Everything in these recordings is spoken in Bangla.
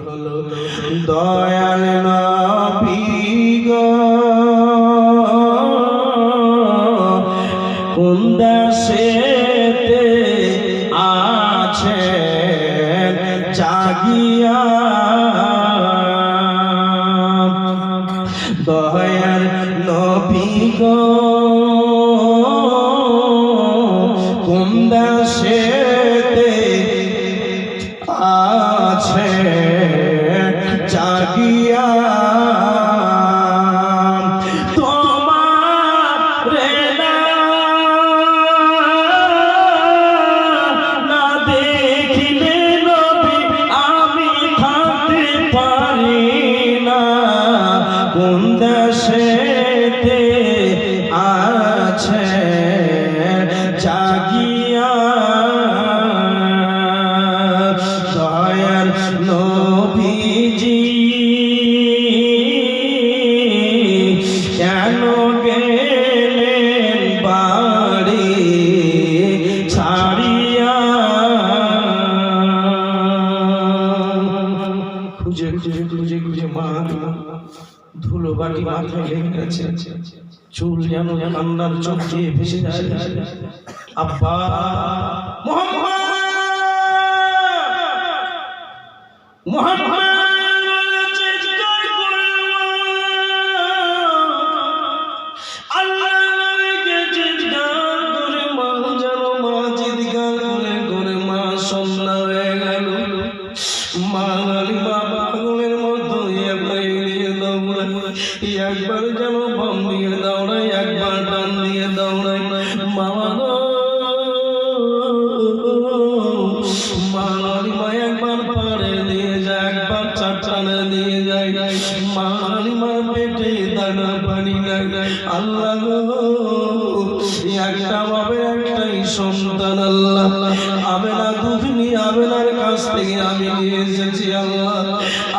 হলো দয়াল নবী গো কোন দেশেতে আছেন জাগিয়া দয়াল নবী গো কোন দেশেতে আছেন জাগিয়া কোন দেশেতে আছে জাগিয়া দয়াল নবীজি কেন গেলেন বাড়ি ছাড়িয়া খুঁজে খুঁজে খুঁজে খুঁজে মা ধুলো বাটি মাথায় লেগে গেছে চুল যেন কান্নার চোখ দিয়ে ভেসে যায় আব্বা মুহাম্মদ মুহাম্মদ চিৎকার করে আল্লাহ নবীকে চিৎকার করে মা যেন মা চিৎকার করে করে মা সন্ধ্যা হয়ে গেল মা পাগলের মতো একবার যেন বাম দিয়ে দৌড়াই একবার ডান দিয়ে দৌড়াই মামা মা একবার পাড়ে দিয়ে যায় একবার চারটানে দিয়ে যায় মার পেটে দানা পানি নাই আল্লাহ একটা বাবার একটাই সন্তান আল্লাহ আবেনা দুধ নিয়ে আবেনার কাছ থেকে আমি নিয়ে এসেছি আল্লাহ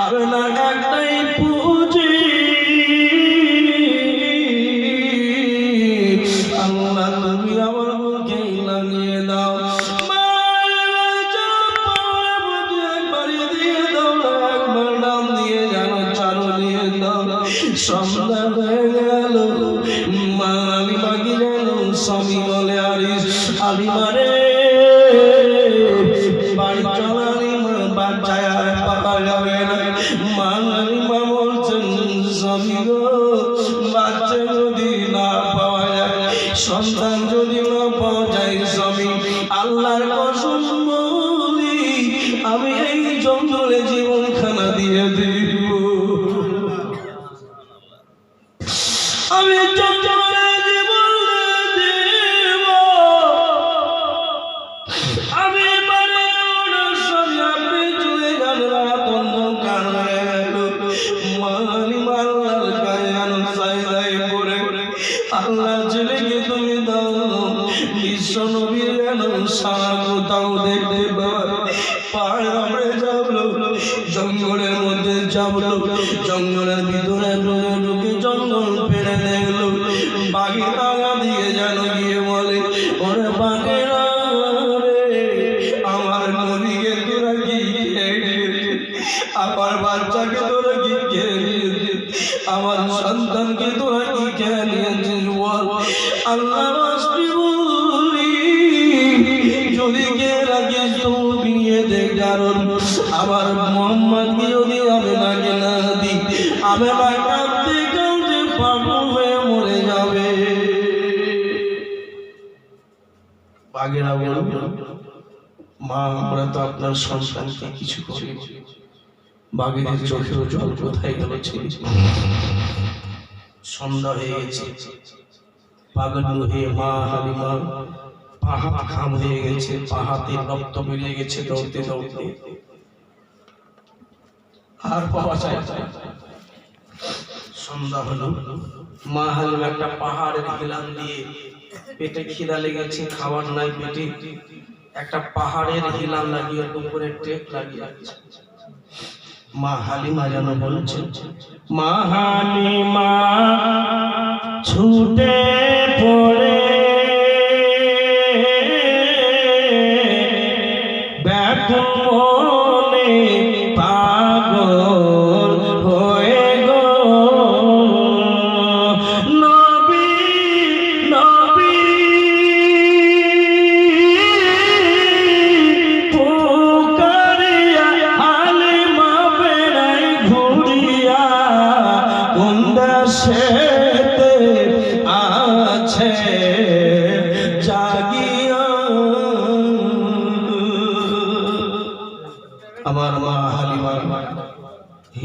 আবেনা একটাই পুঁজি আল্লাহ তুমি আমার মুখে লাগিয়ে দাও সন্ধ্যা হয়ে গেল মা আলিমাকে গেল স্বামী বলে আরিস আলিমারে বাড়ি চল আলিমা বাচ্চায় আর পাওয়া যাবে না মা আলিমা বলছেন স্বামী গো বাচ্চা যদি না পাওয়া যায় সন্তান যদি না পাওয়া যায় স্বামী আল্লাহর কসম বলি আমি এই জঙ্গলে জীবনখানা দিয়ে দিব আমি জঙ্গলে জীবন দিব আমি মানে স্বামী আপনি চলে গেল রাত অন্ধকার হয়ে গেল মালি মাল্লার গায়ে সাইলাই পড়ে আল্লাহ ছেলেকে তুমি দাও বিশ্ব নবীর গেল সারা কোথাও দেখতে পাহাড় আমরা যাবলো জঙ্গলের মধ্যে যাবলো জঙ্গলের ভিতরে ঢুকে জঙ্গল পেড়ে দেখলো বাঘে টাকা দিয়ে যেন গিয়ে বলে ওরে বাঘেরা রে আমার নবীকে তোরা কি আমার বাচ্চাকে তোরা কি খেয়ে নিয়েছে আমার সন্তানকে তোরা কি খেয়ে নিয়েছিস বল আল্লাহ রাস্তি বলি যদি কে রাখিস তো নিয়ে দেখ কারণ আমার মোহাম্মদকে যদি আমি নাকি না দিই আমি কাঁদতে কাঁদতে পাগল হয়ে মরে যাবে বাঘেরা বলবে মা আমরা তো আপনার সন্তানকে কিছু করি বাঘের চোখের জল কোথায় গেল সন্ধ্যা হয়ে গেছে পাগল হয়ে মা হালিমা পাহাড় ঘাম হয়ে গেছে পাহাড়ে রক্ত বেরিয়ে গেছে দৌড়তে দৌড়তে আর পাওয়া যায় সন্ধ্যা হলো মা হালিমা একটা পাহাড়ের হিলান দিয়ে পেটে খিদা লেগেছে খাবার নাই পেটে একটা পাহাড়ের হিলান লাগিয়ে উপরে টেপ লাগিয়ে মা হালিমা যেন বলছে মা হালিমা ছুটে পড়ে ব্যাকুল মনে পাগল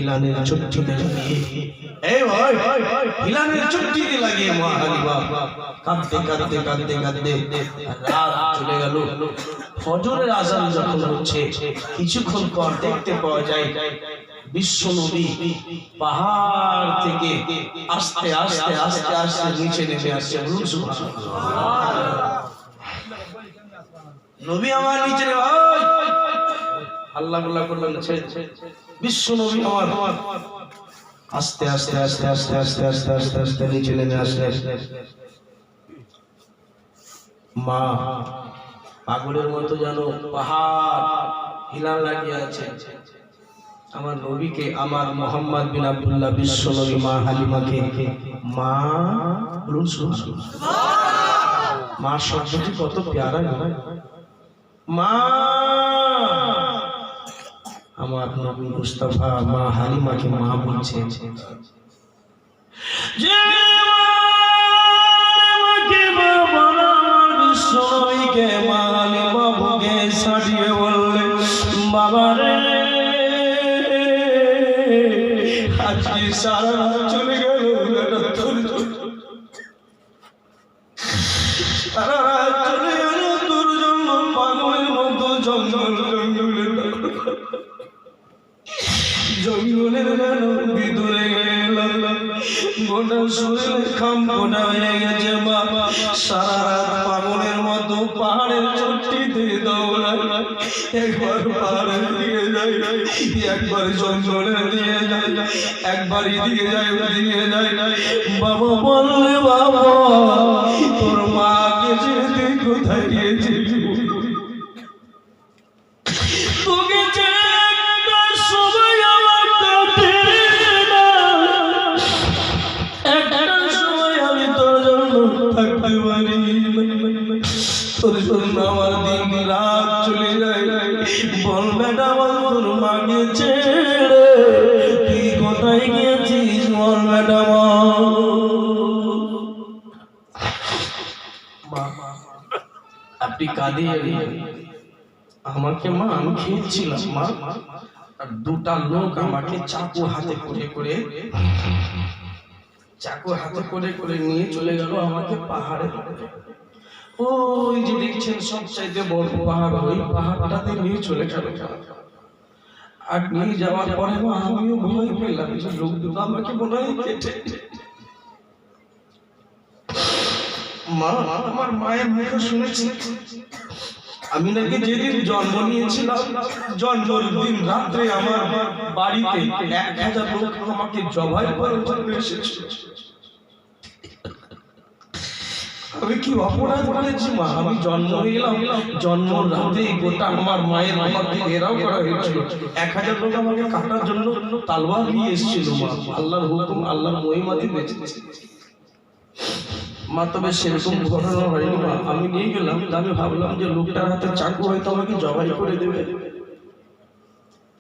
হিলানের চুট্টিতে লাগিয়ে এই ভাই হিলানের চুট্টিতে লাগিয়ে মা হালিমা কাঁদতে কাঁদতে কাঁদতে কাঁদতে রাত চলে গেল। ফজরের আযান যখন হচ্ছে কিছুক্ষণ পর দেখতে পাওয়া যায় বিশ্ব নবী পাহাড় থেকে আস্তে আস্তে আস্তে আস্তে নিচে নেমে আসছে। বলুন সুবহানাল্লাহ। নবী আমার নিচে আল্লাহ আল্লাহ করলেন বিশ্ব নবী আমার আস্তে আস্তে আস্তে আস্তে আস্তে আস্তে আস্তে আস্তে নিচে নেমে আসলে মা পাগলের মতো যেন পাহাড় হিলান লাগিয়ে আছে। আমার নবীকে আমার মোহাম্মদ বিন আব্দুল্লাহ বিশ্ব নবী মা হালিমাকে মা বলুন সুবহানাল্লাহ। মা শব্দটি কত প্যারা মা। আমার নবী মুস্তাফা মা হালিমাকে মা বলছে। যে মাকে মা বলা আমার বিশ্ব নবীকে মা হালিমা বুকে ছাড়িয়ে বললে বাবা রে আজকে সারা চলে গেল সারা চলে গেল তোর জন্য পাগলের মতো জঙ্গল জঙ্গলের গেল ভিতরে গেলাম গোটা শরীরে খামখোটা হয়ে গেছে বাবা। সারা রাত পাগলের মতো পাহাড়ের চট্টিতে দৌড়ালাম। একবার পাহাড়ের দিকে যাই একবার জঙ্গলের দিকে যাই একবার এদিকে যাই ওদিকে যাই বাবা বললে বাবা তোর মাকে ছেড়ে কোথায় গিয়েছিস তোকে ছেড়ে সবাই আমার কাছে না একটা সময় আমি তোর জন্য থাকতে পারি তোর জন্য আমার দিন রাত চলে যায় বল বেটা বল তোর মাকে ছেড়ে তুই কোথায় গিয়েছিস বল বেটা মা। আপনি কাঁদিয়ে আমাকে মা আমি খেয়েছিলাম মা আর দুটা লোক আমাকে চাকু হাতে করে নিয়ে চলে গেল আমাকে পাহাড়ে। ওই যে দেখছেন সবচাইতে বড় পাহাড় ওই পাহাড়টাতে নিয়ে চলে গেল। আর নিয়ে যাওয়ার পরে আমিও ভয় পেলাম যে লোক দুটো আমাকে মনে হয় কেটে মা। আমার মায়ের মুখে শুনেছি আমি নাকি যেদিন জন্ম নিয়েছিলাম জন্মদিন রাত্রে আমার বাড়িতে 1000 লোক আমাকে জবাই করার জন্য এসেছিল। আমি কি অপরাধ করেছি মা? আমি জন্ম নিলাম জন্ম রাতে গোটা আমার মায়ের আমাকে ঘেরাও করা হয়েছিল। 1000 লোক আমাকে কাটার জন্য তলোয়ার নিয়ে এসেছিল মা। আল্লাহর হুকুম আল্লাহর মহিমাতে বেঁচেছি মা। তবে সেরকম ঘটনা হয়নি মা। আমি নিয়ে গেলাম আমি ভাবলাম যে লোকটার হাতে চাকু হয়তো আমাকে জবাই করে দেবে।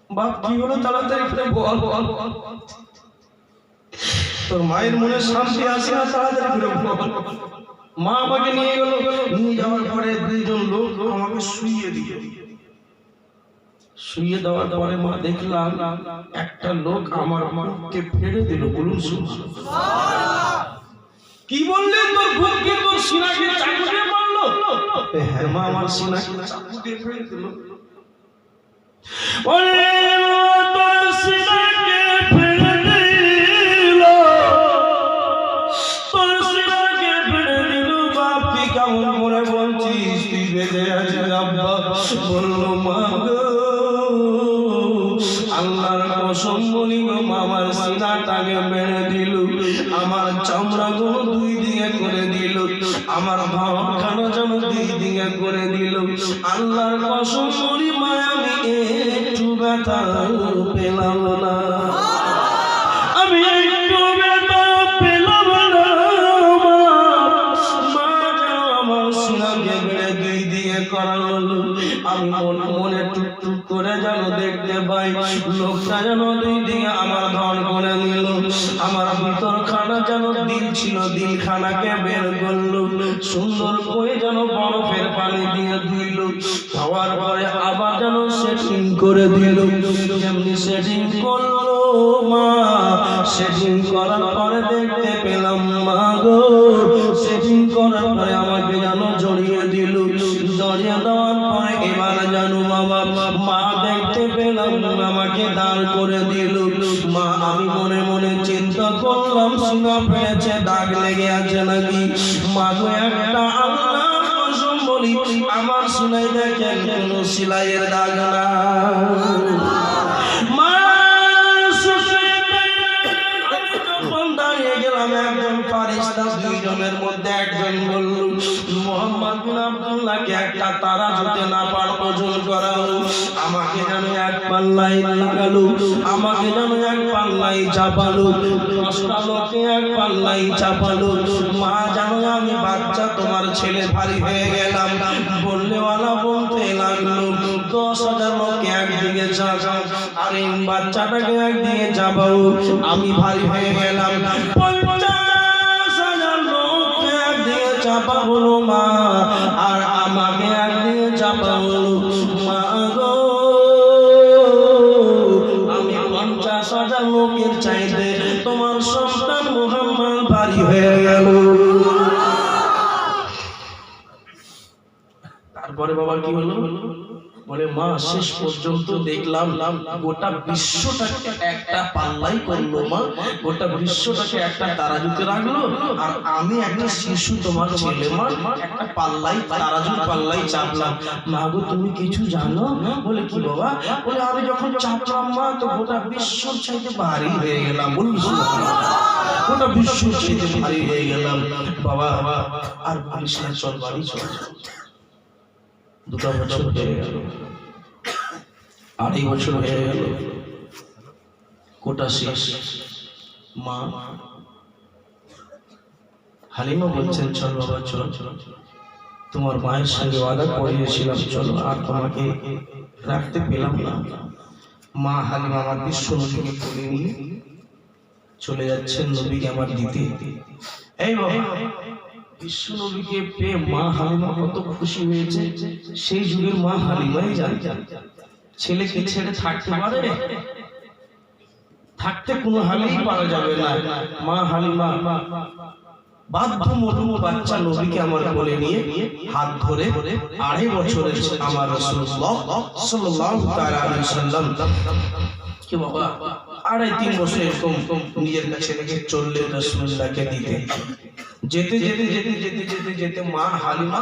বাপ কি হলো তাড়াতাড়ি করে বল তোর মায়ের মনে শান্তি আসে না তাড়াতাড়ি করে বল। মা আমাকে নিয়ে গেল। নিয়ে যাওয়ার পরে দুইজন লোক আমাকে শুইয়ে দেওয়ার পরে মা দেখলাম একটা লোক আমার বুককে ফেড়ে দিল। বলুন সুবহানাল্লাহ। কি বললে তোর বুককে তোর সিনাকে চাকু দিয়ে মারলো? হ্যাঁ মা আমার সিনাকে চাকু দিয়ে ফেড়ে দিল। ওরে তোর সিনাকে ফেড়ে দিল তোর সিনাকে ফেড়ে দিল বাপ তুই কেমন করে বলছিস তুই বেঁচে আছিস আব্বা? বললো মা গো আল্লাহর কসম বলি গো আমার সিনাটাকে মেরে দিল আমার চামড়াগুলো দুই দিকে করে দিল আমার ভাবখানা যেন দুই দিকে করে দিল। আল্লাহর কসম বলি মা আমি একটু ব্যথা পেলাম না। আমি একটু ব্যথা পেলাম না মা যেন আমার সিনাকে মেরে দুই দিকে করা হলো। আমি মনে টুকটুক করে যেন দেখতে পাই লোকটা যেন দুই দিকে আমার ধন করে নিল। আমার ভিতর খানা যেন দিল ছিল দিলখানাকে বের করলো সুন্দর করে যেন বরফের পানি দিয়ে দিল। খাওয়ার পরে আবার যেন সেটিং করে দিল। যেমনি সেটিং করলো মা সেদিন করার পরে দেখতে পেলাম মা গো সেদিন করার পরে আমাকে যেন জড়িয়ে দিল জড়িয়ে দেওয়ার পরে এবার জানো বাবা মা দেখতে পেলাম আমাকে দাঁড় করে দিল মা আমি মনে মনে চিন্তা করলাম সিনা পেয়েছে দাগ লেগে আছে নাকি মা গো একটা আল্লাহ কসম বলি আমার সিনাই দেখেন কোনো সেলাইয়ের দাগ না মা একজন ফারিস্তা দুইজনের মধ্যে একজন বলল মুহাম্মদ বিন আব্দুল্লাহকে একটা তারাজুতে না পার ওজন করাও আমাকে যেন এক পাল্লাই লাগালো আমাকে যেন এক পাল্লাই চাপালো 10টা লোকে এক পাল্লাই চাপালো মা জানো আমি বাচ্চা তোমার ছেলে ভারী হয়ে গেলাম বললেওয়ালা বলতে লাগলো 10,000 লোককে একদিকে চাপাও আর এই বাচ্চাটাকে একদিকে চাপাও আমি ভারী হয়ে গেলাম 50,000 লোককে একদিকে চাপা হলো মা আর আমাকে একদিকে চাপা হলো মা গো আমি 50,000 লোকের চাইতে তোমার সন্তান মুহাম্মদ ভারী হয়ে গেল তারপরে বাবা কি হলো বলে মা শেষ পর্যন্ত দেখলাম গোটা বিশ্বটাকে একটা পাল্লাই করলো মা গোটা বিশ্বটাকে একটা তারাজুতে রাখলো আর আমি একটা শিশু তোমার ছেলে মা একটা পাল্লাই তারাজুর পাল্লাই চাপলাম মা গো তুমি কিছু জানো বলে কি বাবা বলে আমি যখন চাপলাম মা তো গোটা বিশ্বর চাইতে ভারী হয়ে গেলাম বলুন গোটা বিশ্বর চাইতে ভারী হয়ে গেলাম বাবা আর বলিস না চল বাড়ি চল 2 বছর হয়ে গেল 2.5 বছর হয়ে গেল কোটা শেষ মা হালিমা বলছেন চল বাবা চল তোমার মায়ের সঙ্গে ওয়াদা করিয়েছিলাম চলো আর তোমাকে রাখতে পেলাম না মা হালিমা আমার বিশ্ব নবীকে কোলে নিয়ে চলে যাচ্ছেন নবীকে আমার দিতে এই বাবা বিশ্ব নবীকে পেয়ে মা হালিমা কত খুশি হয়েছে সেই যুগের মা হালিমাই জানতেন ছেলেকে ছেড়ে থাকতে পারে থাকতে কোনো হালেই পারা যাবে না মা হালিমা বাধ্য মধুম বাচ্চা নবীকে আমার কোলে নিয়ে হাত ধরে 2.5 বছরের আমার রাসূলুল্লাহ সাল্লাল্লাহু তাআলা আলাইহি সাল্লাম কি বাবা 2.5-3 বছর এরকম নিজের কাছে রেখে চললেন রাসূলুল্লাহকে দিতে যেতে যেতে যেতে যেতে যেতে যেতে মা হালিমা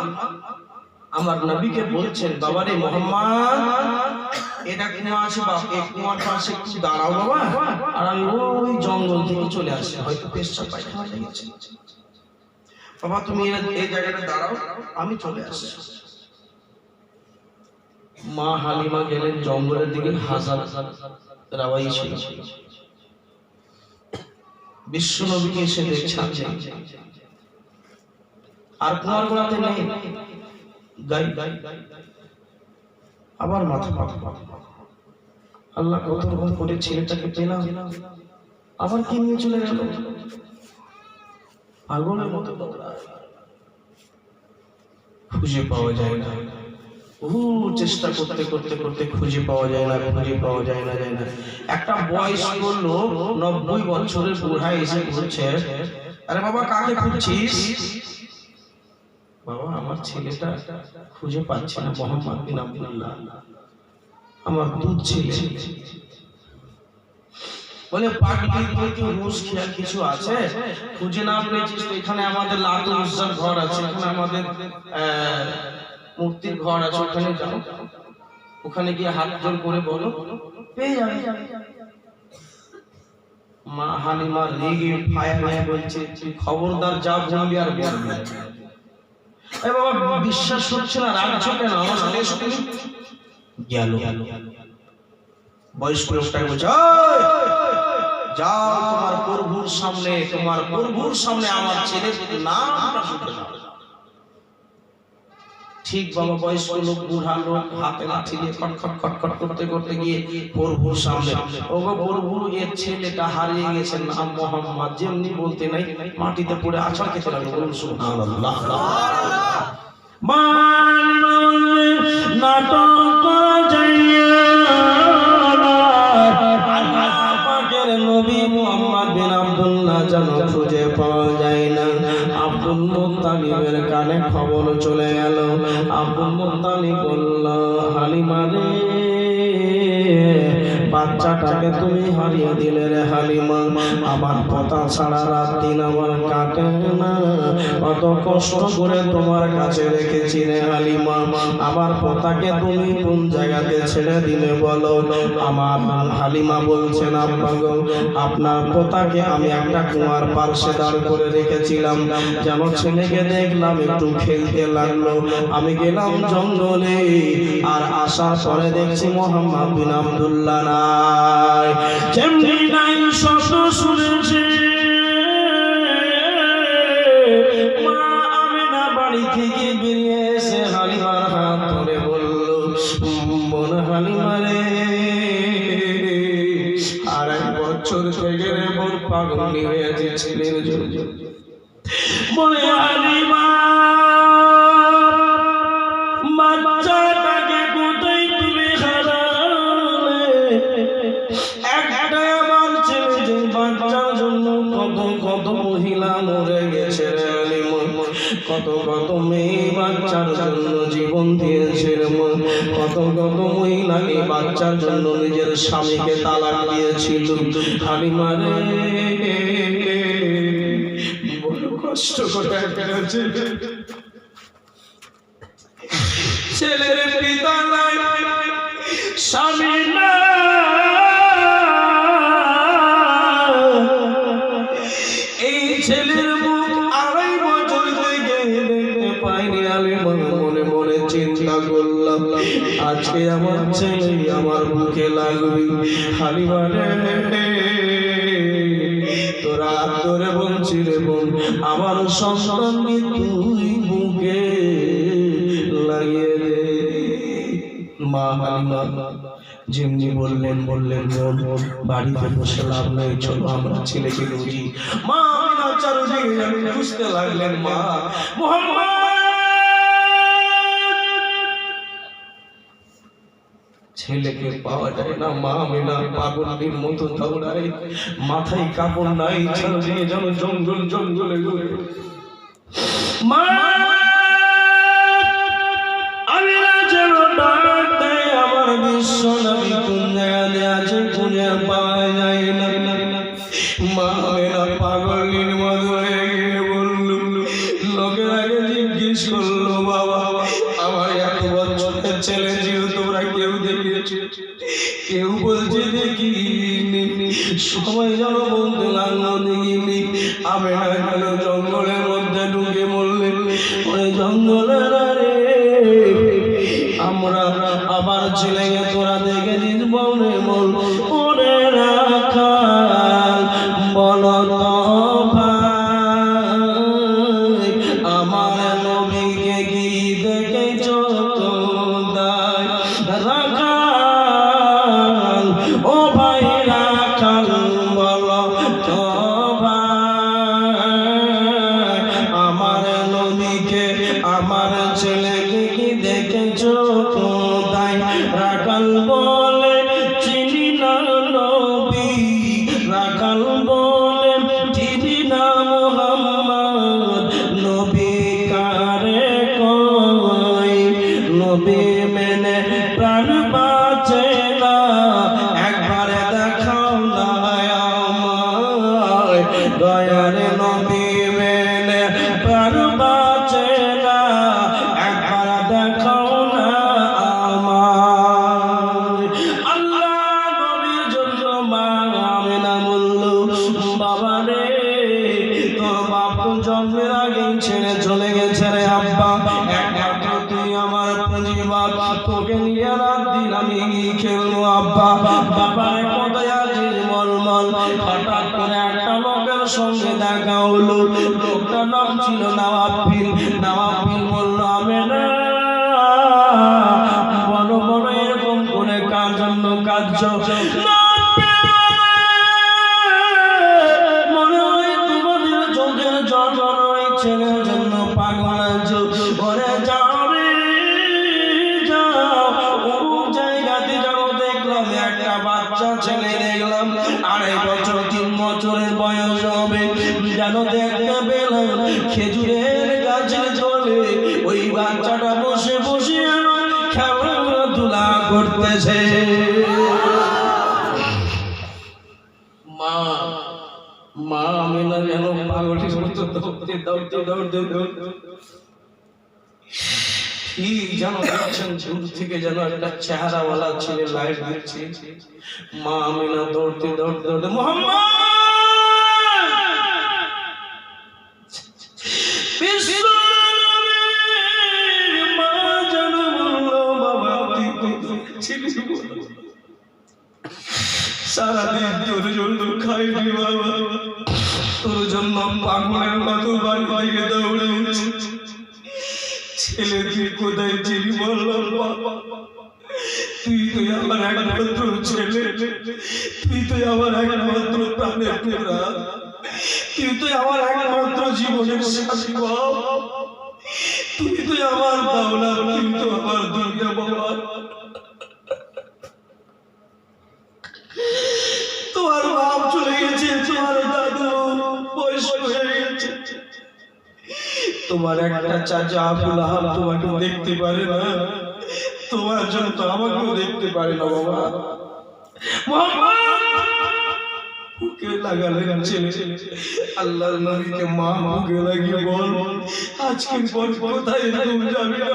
আমার নবীকে বলছেন বাবারে মুহাম্মদ এটা কুয়া আছে বাবা এই কুয়ার পাশে একটু দাঁড়াও বাবা আর আমি ওই জঙ্গল থেকে চলে আসি হয়তো পেশাব পায়খানা লেগেছে বাবা তুমি এই জায়গাটা দাঁড়াও আমি চলে আসছি মা হালিমা গেলেন জঙ্গলের দিকে হাজার রাওয়াই ছিল বিশ্ব নবীকে এসে দেখছেন আর কুয়ার গোড়াতে নেই গাই আবার মাথা আল্লাহ কত রকম করে ছেলেটাকে পেলাম আবার কি নিয়ে চলে গেল পাগলের মতো খুঁজে পাওয়া যায় না চেষ্টা করতে করতে করতে খুঁজে পাওয়া যায় না একটা বয়স্ক লোক 90 বছরের বুড়া এসে বলছে আরে বাবা কাকে খুঁজছিস বাবা আমার ছেলেটা খুঁজে পাচ্ছি না মুহাম্মদ বিন আব্দুল্লাহ আমার দুধ ছেলে বলে পাগলি তুই কি রুশ খেয়াল কিছু আছে খুঁজে না পেয়েছিস তো এখানে আমাদের লাতু উজ্জার ঘর আছে এখানে আমাদের মূর্তির ঘর আছে ওখানে যাও ওখানে গিয়ে হাত জোর করে বলো পেয়ে যাবে মা হালিমা রেগে ফায়ার হয়ে বলছে তুই খবরদার যা বলবি আর বলবি এ বাবা বিশ্বাস হচ্ছে না রাখছো কেন আমার সাথে শুনি গেল বয়স্ক লোকটাকে বলছে যাও তোমার প্রভুর সামনে আমার ছেলের নামটা শুনতে দাও ঠিক বাবা বয়স্ক লোক বুড়া লোক হাতে লাঠি দিয়ে খটখট করতে করতে গিয়ে প্রভুর সামনে ওগো প্রভু এর ছেলেটা হারিয়ে গেছে নাম মুহাম্মদ যেমনি বলতে নাই মাটিতে পড়ে আছাড় খেতে লাগলো বলুন সুবহানাল্লাহ নাটক করা যায় মুত্তালিবের কানে খবর চলে গেল। আব্দুল মুত্তালিব বলল, হালিমা রে, বাচ্চাটাকে তুমি হারিয়ে দিলে রে হালিমা। আমার কথা ছাড়া রাত দিন আমার কাটে না, কত কষ্ট করে তোমার কাছে রেখেছি রে হালিমা। আমার পোতাকে তুমি কোন জায়গাতে ছেড়ে দিলে বলো। আমার হালিমা বলছেন, আব্বা গো, আপনার পোতাকে আমি একটা কুয়ার পার্শ্বে দাঁড় করে রেখেছিলাম, যেন ছেলেকে দেখলাম একটু খেলতে লাগলো। আমি গেলাম জঙ্গলে, আর আসার পরে দেখছি মোহাম্মদ বিন আব্দুল্লাহ নাই। যেমনি নাই শব্দ শুনেছি, মা আমিনা বাড়ি থেকে বেরিয়ে এসে হালিমার হাত ধরে বলল, বোন হালিমা রে, আর এক বছর থেকে রে বোন পাগল হয়েছে ছেলের জন্য। বলে হালিমা, বাচ্চাটাকে কোথায় তুমি হারালে? একটা আমার ছেলে, যে বাচ্চার জন্য কত কত মহিলা মরে গেছে রে হালিমা, কত কত মেয়ে বাচ্চার জন্য জীবন দিয়েছে রে মা, কত কত মহিলা এই বাচ্চার জন্য নিজের স্বামীকে তালাক দিয়েছিল। হালিমা রে, বড় কষ্ট করে ফেলেছে। ছেলের পিতা নাই, স্বামী এই ছেলের মুখ 2.5 বছর থেকে দেখতে পাইনি। আমি মনে মনে চিন্তা করলাম, আজকে আমার ছেলে আমার বুকে লাগবে। হালিমা রে, তোরা তোরে বলছি রে বোন, আমার সন্তানকে তুই বুকে লাগিয়ে দে। মা হালিমা যেমনি বললেন বোন, বাড়িতে বসে লাভ নেই, চলো আমরা ছেলেকে খুঁজি। মা আমিনা চারদিকে খুঁজতে লাগলেন, মা মুহাম্মদ, ছেলেকে পাওয়া যায় না। মা আমিনা পাগলের মতো দৌড়ায়, মাথায় কাপড় নাই, চারদিকে যেন জঙ্গল জঙ্গলে ঘুরে। মা আমিনা যেন ডাক দেয়, আমার বিশ্ব নবী কোন জায়গায় আছে, খুঁজে পাওয়া যায় না। মা আমিনা পাগলের মতো হয়ে গিয়ে বলল, লোকের আগে জিজ্ঞেস করলো, বাবা আমার 1 বছরের ছেলে ছিল, তোমরা কেউ দেখেছো? কেউ বলছে দেখিনি, সবাই যেন বলতে লাগলো দেখিনি। আমিনা গেল জঙ্গলের মধ্যে ঢুকে বললেন, ওই জঙ্গলের রে, আমরা আবার ছেলেকে তোরা দেখেছিস? বলে বল, ওরে রাখাল বলো তো ভাই, আমার নবীকে কি দেখেছো কোথায়? রাখাল, ও ভাই রাখাল বলো তো ভাই, আমার নবীকে আমার ছেলেকে কি দেখেছো কোথায়? রাখাল বলে, চিনি না নবী। রাখাল বলে, চিনি না মুহাম্মদ। নবী কারে কই, নবী মেনে প্রাণ বাঁচে না, একবারে দেখাও না আমায়। দয়ার নবী মেনে প্রাণ বাঁচে না, একবার দেখাও না আমায়। আল্লাহ নবীর জন্য মা আমিনা বলল, বাবা রে, তোর বাপ তো জন্মের আগেই ছেড়ে চলে গেছে রে আব্বা, একমাত্র তুই আমার পুঁজিবাদ, তোকে নিয়ে রাত দিন আমি খেলবো আব্বা। বাবার কথায় আজিজ মলমল। হঠাৎ করে একটা লোকের সঙ্গে দেখা হলো, লোকটার নাম ছিল নওয়াবিল। নওয়াবিল বলল, আমিনা বড় বড় এরকম করে কার জন্য কাঁদছ? মনে হয় তোমাদের চোখের জল নয়, ছেলের জন্য পাগল আছো। ঘরে যাও রে, যাও, ও জায়গাতে যাও, দেখলাম একটা বাচ্চা ছেলে, দেখলাম 2.5 বছর 3 বছরের বয়স হবে, যেন দেখতে পেলাম খেজুরের গাছে করেছে। মা মা আমিনা যেন পাগলের মতো দৌড়তে ঠিক যেন দেখছেন দূর থেকে যেন একটা চেহারাওয়ালা ছেলে লাইট দিচ্ছে। মা আমিনা দৌড়তে মোহাম্মদ সারাদিন তোর জন্য খাইনি বাবা, তোর জন্য পাগলের মতো বাড়ি থেকে দৌড়ে ছেলে তুই কোথায় ছিলি বললাম বাবা, তুই তো আমার একমাত্র ছেলে, তুই তো আমার একমাত্র প্রাণের টুকরা, তুই তো আমার একমাত্র জীবনের সাথী বাবা, তুই তো আমার বাবা, তুই তো আমার দুনিয়া বাবা। তোমার বাপ চলে গেছে, তোমার দাদু বয়স্ক হয়ে গেছে, তোমার একটা চাচা আবুল আহাব তোমাকে দেখতে পারে না, তোমার জন্য তো আমাকেও দেখতে পারে না বাবা। বুকে লাগালেন ছেলে, আল্লাহর নবীকে মা বুকে লাগিয়ে বল আজকের পর কোথায় তুমি যাবে না।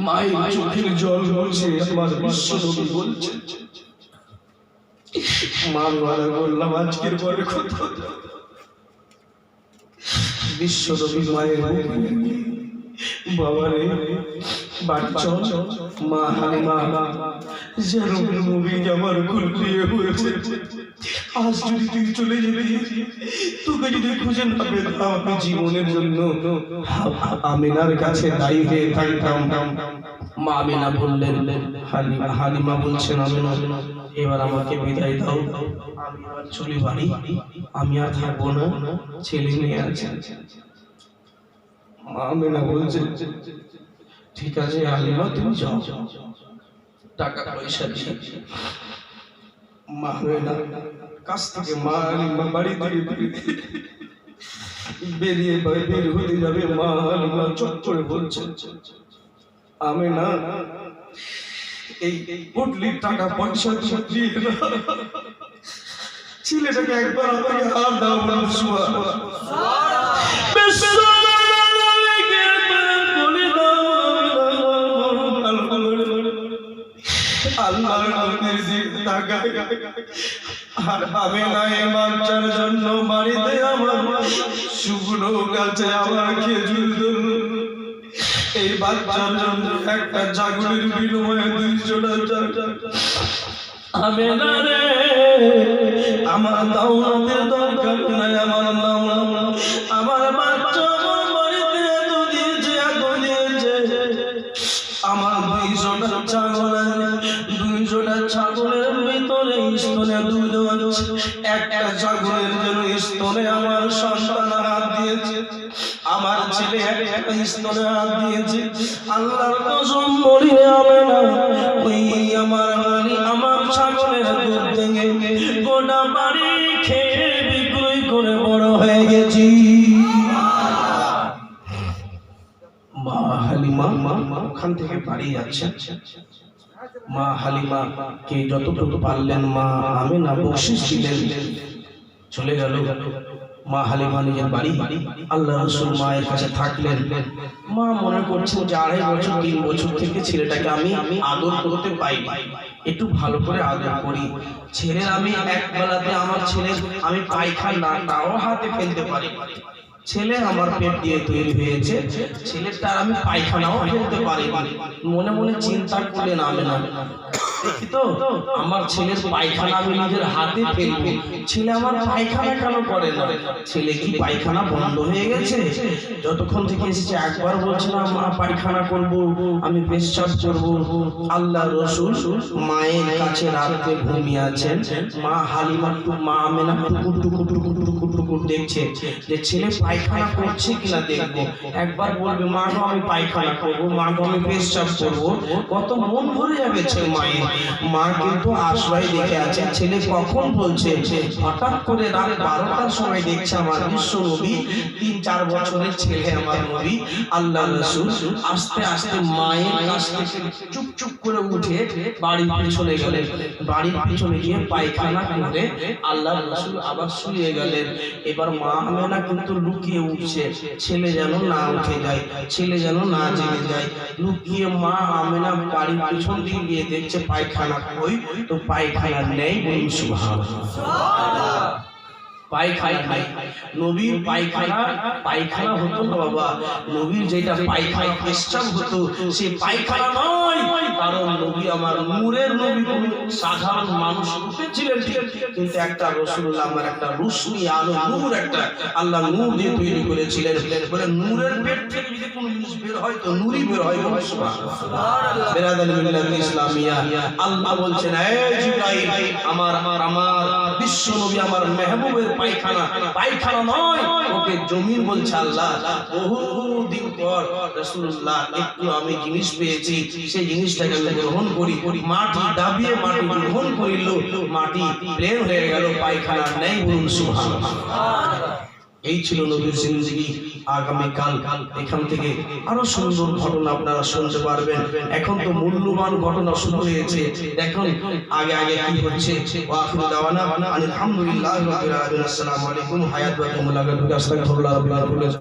মায়ের চোখের জল বলছে, আমার বিশ্ব নবী বলছে, মা বললাম আজকের পরে কোথাও বিশ্ব নবী মায়ের বাবারে বাচ্চা মা হালিমা যেন নবীকে আমার কুলপিয়ে হয়েছে। আজ যদি তুই চলে যেতে, তোকে যদি খুঁজে না পেতাম, আমি জীবনের জন্য আমিনার কাছে দায়ী হয়ে থাকতাম। মা আমিনা বললেন, হালিমা বলছেন আমিনা এবার আমাকে বিদায় দাও, আমি এবার চলে বাড়ি, আমি আর থাকবো না, ছেলে মেয়ে আছে। মা আমিনা বলছে ঠিক আছে হালিমা তুমি যাও, টাকা পয়সা দিয়ে। মা আমিনা কাছ থেকে মা হালিমা বাড়ি বেরিয়ে বের হতে যাবে, মা হালিমা চুপ করে বলছে আমিনা এই পুটলির টাকা পয়সা দিয়ে ছেলেটাকে একবার আমাকে হাত দাও আল্লাহর নবীর দিকে তাকায়, আর আমি না এই বাচ্চার জন্য বাড়িতে আমার শুকনো গাছে আমার খেজুর ধরল, এই বাচ্চার জন্য একটা ছাগলের বিনিময়ে 200 টাকা। আমি না রে আমার দাওয়াতের দরকার নাই, আমার নাম আমার বাচ্চা আমার বাড়িতে এত দিয়েছে আমার 200টা ছাগল, 200টা ছাগলের ভিতরে স্তনে দুধ আছে, একটা ছাগলের জন্য স্তনে আমার সন্তান হাত দিয়েছে, আমার ছেলে একটা স্তনে হাত দিয়েছে। আল্লাহর কসম বলি আমি না ওই আমার ছাগলের দুধ থেকে গোটা বাড়ি খেয়ে বিক্রয় করে বড় হয়ে গেছি। মা হালিমা ওখান থেকে বাড়ি যাচ্ছে, মা হালিমা কে যতটুকু পারলেন মা আমিনা বকশিশ দিলেন, চলে গেল। মা হালিমা নিজের বাড়ি, আল্লাহ রাসূল মায়ের কাছে থাকলেন। মা মনে করছেন যে 2.5 বছর 3 বছর থেকে ছেলেটাকে আমি আদর করতে পাইনি, একটু ভালো করে আদর করি। ছেলের আমি এক বেলাতে আমার ছেলের আমি পায়খানাটাও হাতে ফেলতে পারি, ছেলে আমার পেট দিয়ে তৈরি হয়েছে, ছেলেটার আমি পায়খানাও ফেলতে পারি। মনে মনে চিন্তা করলেন আমিনা দেখি তো আমার ছেলের পায়খানা আমি নিজের হাতে ফেলবো, ছেলে আমার পায়খানা কেন করে না, ছেলে কি পায়খানা বন্ধ হয়ে গেছে? যতক্ষণ থেকে এসেছে একবার বলছে না মা পায়খানা করবো, আমি পেশাব করবো। আল্লাহ রাসূল মায়ের কাছে রাতে ঘুমিয়ে আছেন, মা হালিমা মা আমিনা টুকুর দেখছে যে ছেলে পায়খানা করছে কিনা দেখবো। একবার বলবে মা গো আমি পায়খানা করবো, মা গো আমি পেশাব করবো, কত মন ভরে যাবে ছেলে মায়ের। মা কিন্তু আশ্রয় দেখে আছে। ছেলে কখন বলছে, হঠাৎ করে রাত 12টার সময় দেখছে আমার বিশ্ব নবী, 3-4 বছরের ছেলে আমার নবী আল্লাহ রাসূল আস্তে আস্তে মায়ের কাছ থেকে চুপ চুপ করে উঠে বাড়ির পিছনে গেলেন। বাড়ির পিছনে গিয়ে পায়খানা করে আল্লাহ রাসূল আবার শুয়ে গেলেন। এবার মা আমেনা কিন্তু লুকিয়ে উঠছে, ছেলে যেন না উঠে যায়, ছেলে যেন না জেগে যায়। লুকিয়ে মা আমেনা বাড়ির পিছন দিকে গিয়ে দেখছে পায়খানা কই, তো পায়খানা নেই। বলুন সুবহানাল্লাহ। পায়খানা নাই। নবীর পায়খানা হতো না বাবা, নবীর যেটা পায়খানা পেশাব হতো সেই পায়খানা নয়। কারণ নবী আমার নূরের নবী, সাধারণ মানুষ ছিলেন কিন্তু একটা রাসূলুল্লাহ আমার একটা রোশনি আলো নূর, একটা আল্লাহ নূর দিয়ে তৈরি করেছিলেন। বলে নূরের পেট থেকে যদি কোনো জিনিস বের হয় তো নূরই বের হয়। সুবহানাল্লাহ। বিরাদাল মিল্লাত ইসলামিয়া আল্লাহ বলছেন, হে জিবরাইল, আমার বিশ্ব নবী আমার মেহবুবের পায়খানা নয়, ওকে জমিন বলছে আল্লাহ। বহুদিন পর রাসূলুল্লাহ একটু আমি জিনিস পেয়েছি, সেই জিনিসটাকে আমি গ্রহণ করি। মাটি দাবিয়ে মাটি গ্রহণ করিল, মাটি প্লেন হয়ে গেল, পায়খানা নেই। বলুন সুবহানাল্লাহ। এই ছিল নবীর জিন্দেগি। আগামীকাল এখান থেকে আরো সুন্দর ঘটনা আপনারা শুনতে পারবেন। এখন তো মূল্যবান ঘটনা শুরু হয়েছে, দেখুন আগে আগে কি হচ্ছে। ওয়া আখিরু দাওয়ানা আলহামদুলিল্লাহি রাব্বিল আলামিন। আসসালামু আলাইকুম। হায়াত ওয়া মুলাকাত। আস্তাগফিরুল্লাহ রাব্বিল আলামিন।